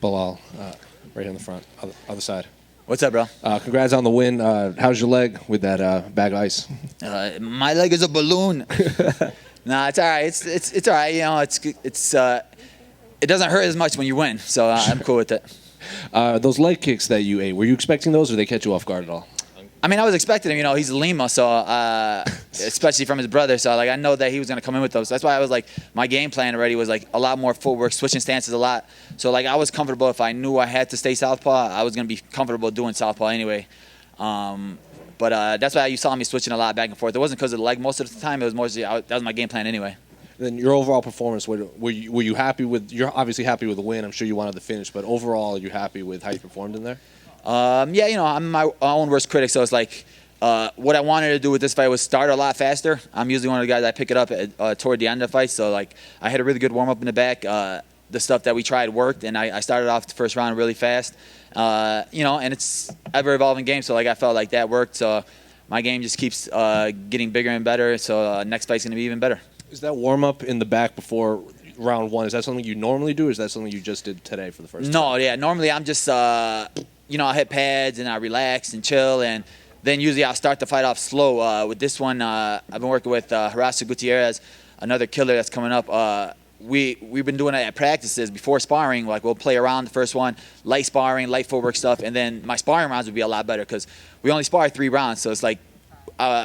Belal, right here in the front, other side. What's up, bro? Congrats on the win. How's your leg with that bag of ice? My leg is a balloon. Nah, it's all right. It's all right. You know, it doesn't hurt as much when you win, so I'm cool with it. Those leg kicks that you ate, were you expecting those, or they catch you off guard at all? I mean, I was expecting him. You know, he's Lima, so especially from his brother. So I know that he was gonna come in with those. That's why I was like, my game plan already was like a lot more footwork, switching stances a lot. So like I was comfortable if I knew I had to stay southpaw. I was gonna be comfortable doing southpaw anyway. But that's why you saw me switching a lot back and forth. It wasn't because of the leg most of the time. It was mostly that was my game plan anyway. Then your overall performance, were you happy with? You're obviously happy with the win. I'm sure you wanted the finish, but overall, are you happy with how you performed in there? Yeah, you know, I'm my own worst critic, so it's like what I wanted to do with this fight was start a lot faster. I'm usually one of the guys that pick it up toward the end of the fight, so like I had a really good warm up in the back. The stuff that we tried worked, and I started off the first round really fast. You know, and it's ever evolving game, so like I felt like that worked. So my game just keeps getting bigger and better. So next fight's gonna be even better. Is that warm up in the back before round one? Is that something you normally do, or is that something you just did today for the first time? No, yeah, normally I'm just you know, I hit pads and I relax and chill, and then usually I'll start the fight off slow. With this one, I've been working with Horacio Gutierrez, another killer that's coming up. We've been doing it at practices before sparring. Like we'll play around the first one, light sparring, light footwork stuff, and then my sparring rounds would be a lot better because we only spar 3 rounds. So it's like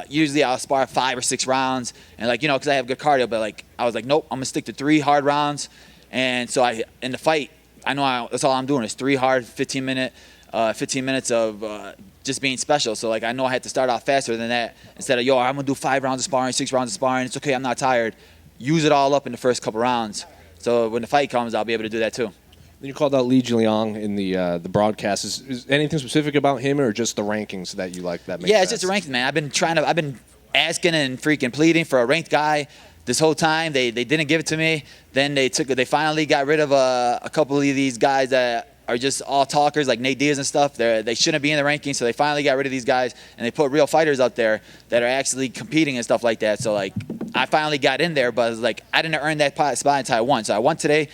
usually I'll spar 5 or 6 rounds, and like, you know, because I have good cardio. But like I was like, nope, I'm gonna stick to 3 hard rounds. And so in the fight, I know that's all I'm doing is 3 hard 15 minutes of just being special. So like I know I had to start off faster than that instead of, yo, I'm gonna do 5 rounds of sparring, 6 rounds of sparring. It's okay, I'm not tired. Use it all up in the first couple rounds. So when the fight comes, I'll be able to do that too. Then you called out Li Jingliang in the broadcast. Is anything specific about him, or just the rankings that you like that makes Yeah, it's sense? just a rankings, man. I've been asking and freaking pleading for a ranked guy this whole time. They didn't give it to me. Then they finally got rid of a couple of these guys that are just all talkers, like Nate Diaz and stuff. They shouldn't be in the rankings, so they finally got rid of these guys, and they put real fighters out there that are actually competing and stuff like that. So like I finally got in there, but like I didn't earn that spot until I won. So I won today.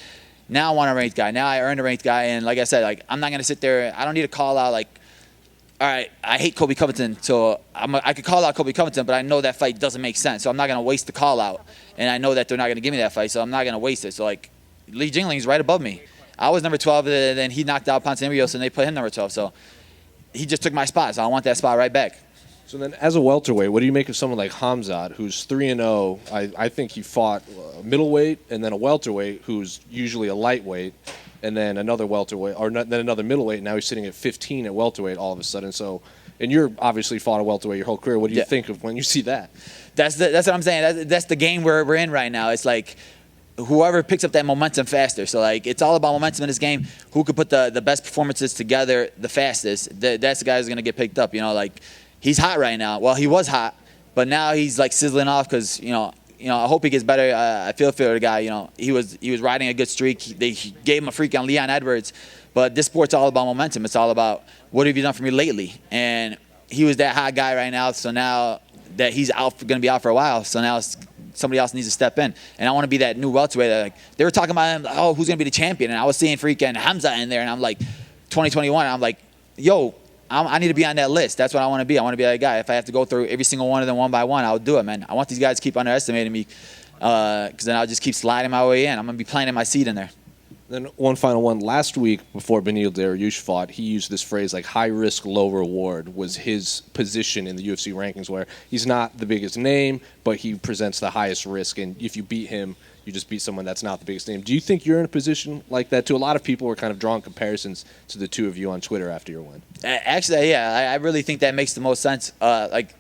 Now I want a ranked guy. Now I earned a ranked guy, and like I said, like I'm not gonna sit there. I don't need to call out like, all right, I hate Colby Covington, so I could call out Colby Covington, but I know that fight doesn't make sense, so I'm not gonna waste the call out, and I know that they're not gonna give me that fight, so I'm not gonna waste it. So like Li Jingling's right above me. I was number 12, and then he knocked out Ponce Rios, and they put him number 12. So he just took my spot, so I want that spot right back. So then, as a welterweight, what do you make of someone like Hamzat, who's 3-0? I think he fought a middleweight and then a welterweight, who's usually a lightweight, and then another welterweight, then another middleweight. And now he's sitting at 15 at welterweight all of a sudden. So, and you're obviously fought a welterweight your whole career. What do you think of when you see that? That's what I'm saying. That's the game we're in right now. It's like whoever picks up that momentum faster. So like it's all about momentum in this game. Who could put the best performances together the fastest? That's the guy who's gonna get picked up. You know, like he's hot right now. Well, he was hot, but now he's like sizzling off because you know I hope he gets better. I feel for the guy. You know, he was riding a good streak. They gave him a freak on Leon Edwards, but this sport's all about momentum. It's all about what have you done for me lately? And he was that hot guy right now. So now that he's gonna be out for a while. So now somebody else needs to step in, and I want to be that new welterweight. Like they were talking about him, oh, who's gonna be the champion? And I was seeing freaking Hamza in there, and I'm like, 2021. I'm like, yo, I need to be on that list. That's what I want to be. I want to be that guy. If I have to go through every single one of them one by one, I'll do it, man. I want these guys to keep underestimating me, because then I'll just keep sliding my way in. I'm gonna be planting my seed in there. Then one final one. Last week, before Beneil Dariush fought, he used this phrase like high risk, low reward was his position in the UFC rankings, where he's not the biggest name, but he presents the highest risk. And if you beat him, you just beat someone that's not the biggest name. Do you think you're in a position like that too? A lot of people were kind of drawing comparisons to the two of you on Twitter after your win. Actually, yeah, I really think that makes the most sense. Like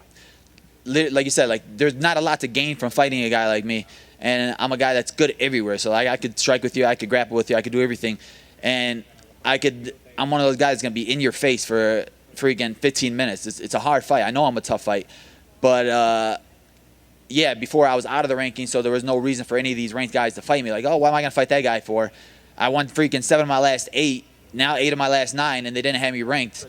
you said, like there's not a lot to gain from fighting a guy like me. And I'm a guy that's good everywhere. So I could strike with you, I could grapple with you, I could do everything. And I'm one of those guys that's going to be in your face for freaking 15 minutes. It's a hard fight. I know I'm a tough fight. But, yeah, before I was out of the rankings, so there was no reason for any of these ranked guys to fight me. Like, oh, why am I going to fight that guy for? I won freaking 7 of my last 8, now 8 of my last 9, and they didn't have me ranked.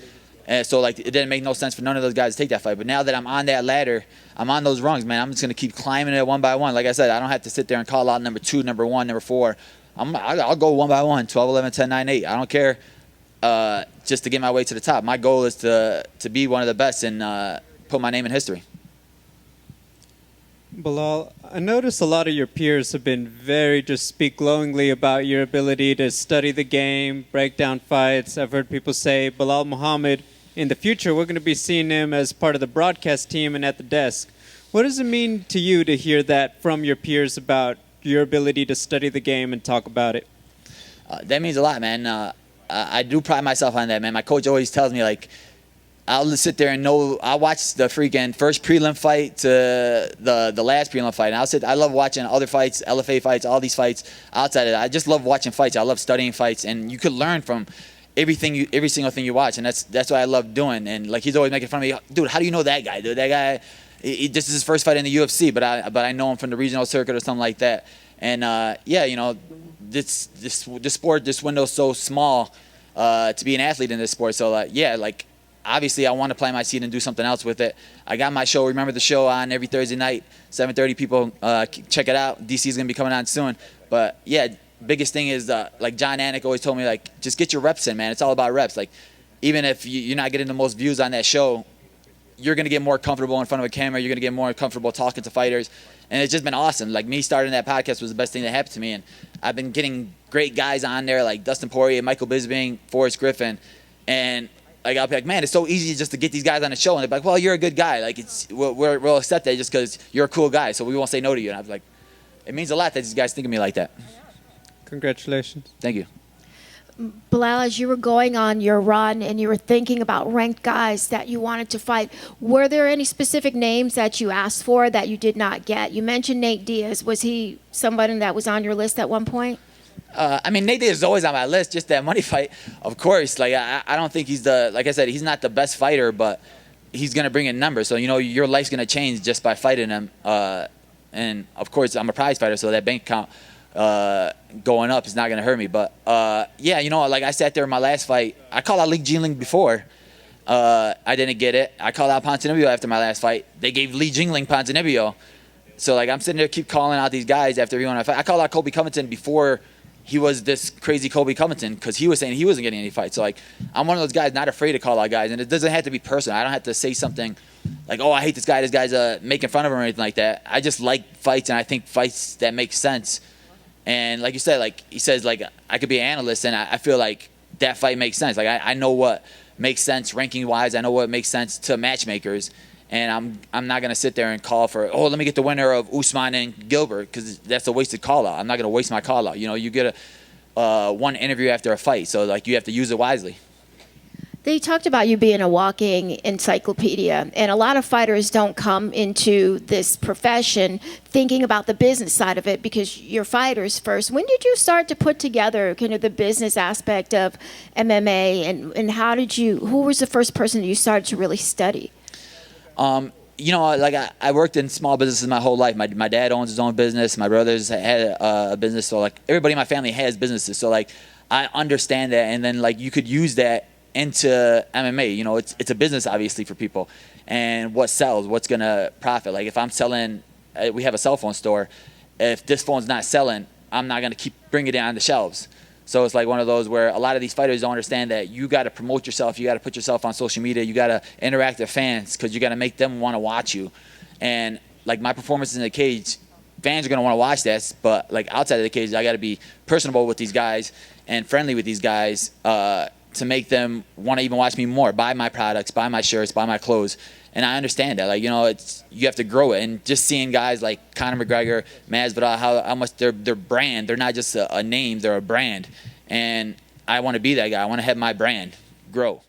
So, like, it didn't make no sense for none of those guys to take that fight. But now that I'm on that ladder, I'm on those rungs, man. I'm just going to keep climbing it one by one. Like I said, I don't have to sit there and call out number 2, number 1, number 4. I'll go 1 by 1, 12, 11, 10, 9, 8. I don't care. Just to get my way to the top. My goal is to be one of the best and put my name in history. Belal, I noticed a lot of your peers have been just speak glowingly about your ability to study the game, break down fights. I've heard people say Belal Muhammad, in the future, we're going to be seeing him as part of the broadcast team and at the desk. What does it mean to you to hear that from your peers about your ability to study the game and talk about it? That means a lot, man. I do pride myself on that, man. My coach always tells me, like, I'll sit there and I'll watch the freaking first prelim fight to the last prelim fight. And I love watching other fights, LFA fights, all these fights outside of that. I just love watching fights. I love studying fights. And you could learn from every single thing you watch. And that's what I love doing. And, like, he's always making fun of me. Dude, how do you know that guy? Dude, that guy, this is his first fight in the UFC, but I know him from the regional circuit or something like that. And, yeah, you know, this sport, this window's so small to be an athlete in this sport. So, yeah, like, obviously, I want to plant my seed and do something else with it. I got my show, Remember the Show, on every Thursday night, 7:30. People, check it out. DC's going to be coming on soon. But, yeah, biggest thing is, like John Anik always told me, like, just get your reps in, man. It's all about reps. Like, even if you're not getting the most views on that show, you're going to get more comfortable in front of a camera. You're going to get more comfortable talking to fighters. And it's just been awesome. Like, me starting that podcast was the best thing that happened to me. And I've been getting great guys on there like Dustin Poirier, Michael Bisping, Forrest Griffin. And, like, I'll be like, man, it's so easy just to get these guys on the show. And they're like, well, you're a good guy. Like, we'll accept that just because you're a cool guy. So we won't say no to you. And I was like, it means a lot that these guys think of me like that. Congratulations. Thank you. Belal, as you were going on your run and you were thinking about ranked guys that you wanted to fight, were there any specific names that you asked for that you did not get? You mentioned Nate Diaz. Was he somebody that was on your list at one point? I mean, Nate Diaz is always on my list, just that money fight, of course. Like, I don't think like I said, he's not the best fighter, but he's going to bring in numbers. So, you know, your life's going to change just by fighting him. And, of course, I'm a prize fighter, so that bank account going up is not going to hurt me. But, yeah, you know, like I sat there in my last fight. I called out Lee Jingling before. I didn't get it. I called out Ponzinibbio after my last fight. They gave Lee Jingling Ponzinibbio. So, like, I'm sitting there keep calling out these guys after every one I fight. I called out Colby Covington before he was this crazy Colby Covington because he was saying he wasn't getting any fights. So, like, I'm one of those guys not afraid to call out guys. And it doesn't have to be personal. I don't have to say something like, oh, I hate this guy. This guy's making fun of him or anything like that. I just like fights, and I think fights that make sense. And like you said, like he says, like, I could be an analyst, and I feel like that fight makes sense. Like, I know what makes sense ranking-wise. I know what makes sense to matchmakers. And I'm not going to sit there and call for, oh, let me get the winner of Usman and Gilbert, because that's a wasted call-out. I'm not going to waste my call-out. You know, you get one interview after a fight, so, like, you have to use it wisely. They talked about you being a walking encyclopedia, and a lot of fighters don't come into this profession thinking about the business side of it because you're fighters first. When did you start to put together kind of the business aspect of MMA, and who was the first person you started to really study? You know, like I worked in small businesses my whole life. My dad owns his own business. My brothers had a business. So, like, everybody in my family has businesses. So, like, I understand that. And then, like, you could use that into MMA. You know, it's a business, obviously, for people. And what sells, what's going to profit. Like, if I'm selling, we have a cell phone store. If this phone's not selling, I'm not going to keep bringing it down the shelves. So it's like one of those where a lot of these fighters don't understand that you got to promote yourself. You got to put yourself on social media. You got to interact with fans because you got to make them want to watch you. And, like, my performances in the cage, fans are going to want to watch that. But, like, outside of the cage, I got to be personable with these guys and friendly with these guys to make them want to even watch me more, buy my products, buy my shirts, buy my clothes. And I understand that. Like, you know, you have to grow it. And just seeing guys like Conor McGregor, Masvidal, how much their brand, they're not just a name, they're a brand. And I want to be that guy. I want to have my brand grow.